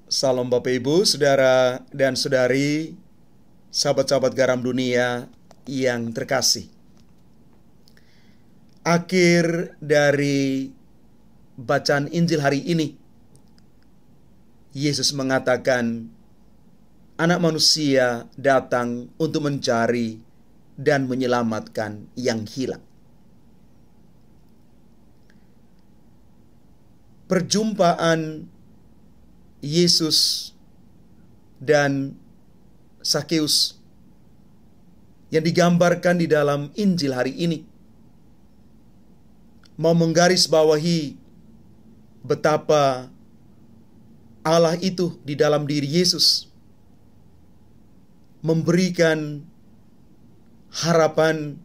Salam Bapak Ibu, Saudara dan Saudari, sahabat-sahabat garam dunia yang terkasih. Akhir dari bacaan Injil hari ini, Yesus mengatakan, Anak manusia datang untuk mencari dan menyelamatkan yang hilang. Perjumpaan Yesus dan Sakeus yang digambarkan di dalam Injil hari ini mau menggarisbawahi betapa Allah itu di dalam diri Yesus memberikan harapan,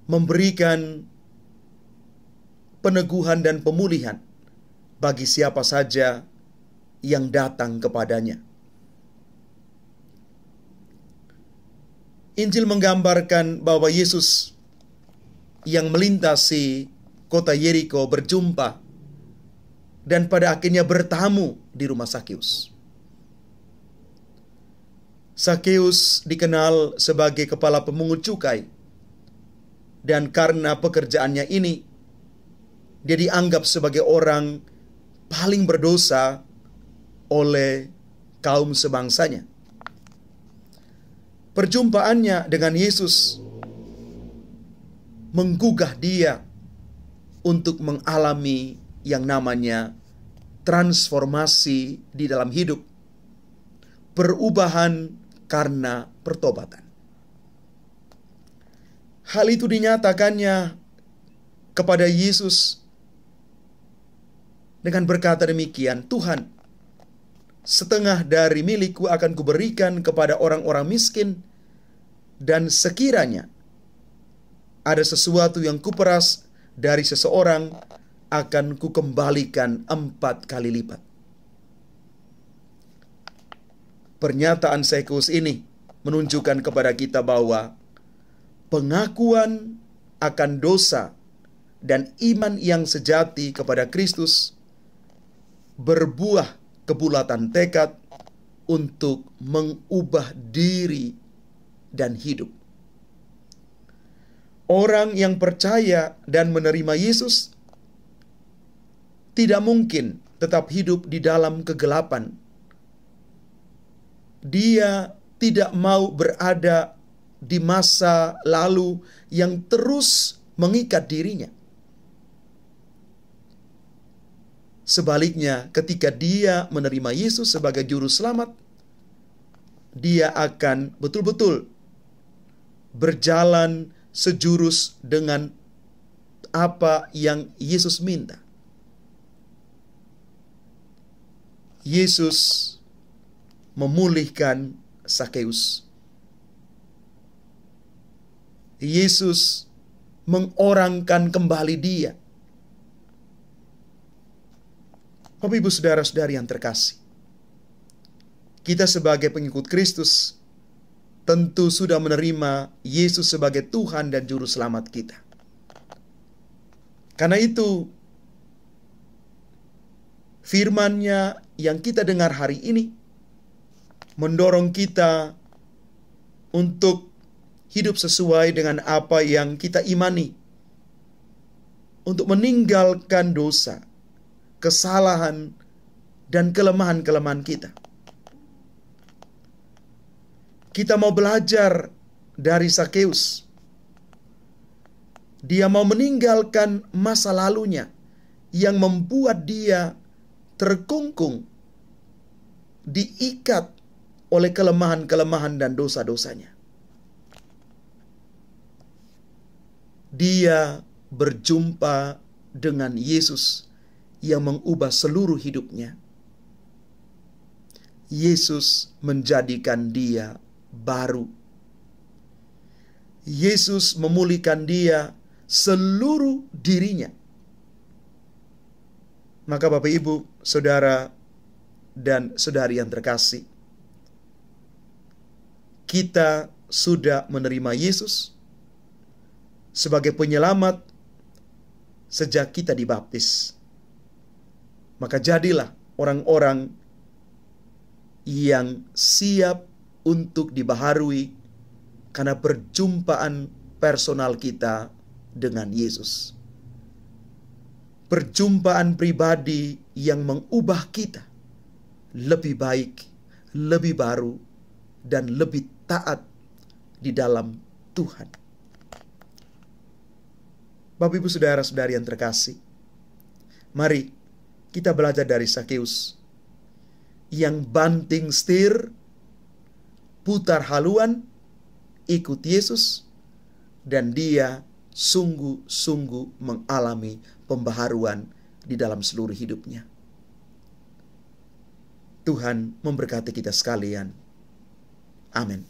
memberikan peneguhan dan pemulihan bagi siapa saja yang datang kepadanya. Injil menggambarkan bahwa Yesus yang melintasi kota Yeriko berjumpa dan pada akhirnya bertamu di rumah Sakeus. Sakeus dikenal sebagai kepala pemungut cukai, dan karena pekerjaannya ini, dia dianggap sebagai orang paling berdosa oleh kaum sebangsanya. Perjumpaannya dengan Yesus menggugah dia untuk mengalami yang namanya transformasi di dalam hidup, perubahan karena pertobatan. Hal itu dinyatakannya kepada Yesus dengan berkata demikian, Tuhan, setengah dari milikku akan kuberikan kepada orang-orang miskin, dan sekiranya ada sesuatu yang kuperas dari seseorang, akan kukembalikan 4 kali lipat. Pernyataan Sakeus ini menunjukkan kepada kita bahwa pengakuan akan dosa dan iman yang sejati kepada Kristus berbuah kebulatan tekad untuk mengubah diri dan hidup. Orang yang percaya dan menerima Yesus tidak mungkin tetap hidup di dalam kegelapan. Dia tidak mau berada di masa lalu yang terus mengikat dirinya. Sebaliknya, ketika dia menerima Yesus sebagai juru selamat, dia akan betul-betul berjalan sejurus dengan apa yang Yesus minta. Yesus memulihkan Sakeus. Yesus mengorangkan kembali dia. Bapak Ibu saudara-saudari yang terkasih, kita sebagai pengikut Kristus tentu sudah menerima Yesus sebagai Tuhan dan Juru Selamat kita. Karena itu, firman-Nya yang kita dengar hari ini mendorong kita untuk hidup sesuai dengan apa yang kita imani, untuk meninggalkan dosa, kesalahan, dan kelemahan-kelemahan kita. Kita mau belajar dari Sakeus. Dia mau meninggalkan masa lalunya yang membuat dia terkungkung, diikat oleh kelemahan-kelemahan dan dosa-dosanya. Dia berjumpa dengan Yesus yang mengubah seluruh hidupnya. Yesus menjadikan dia baru. Yesus memulihkan dia seluruh dirinya. Maka Bapak Ibu, Saudara dan Saudari yang terkasih, kita sudah menerima Yesus sebagai penyelamat sejak kita dibaptis. Maka jadilah orang-orang yang siap untuk dibaharui karena perjumpaan personal kita dengan Yesus. Perjumpaan pribadi yang mengubah kita lebih baik, lebih baru, dan lebih taat di dalam Tuhan. Bapak Ibu saudara-saudari yang terkasih, mari kita belajar dari Sakeus yang banting setir, putar haluan, ikut Yesus, dan dia sungguh-sungguh mengalami pembaharuan di dalam seluruh hidupnya. Tuhan memberkati kita sekalian. Amin.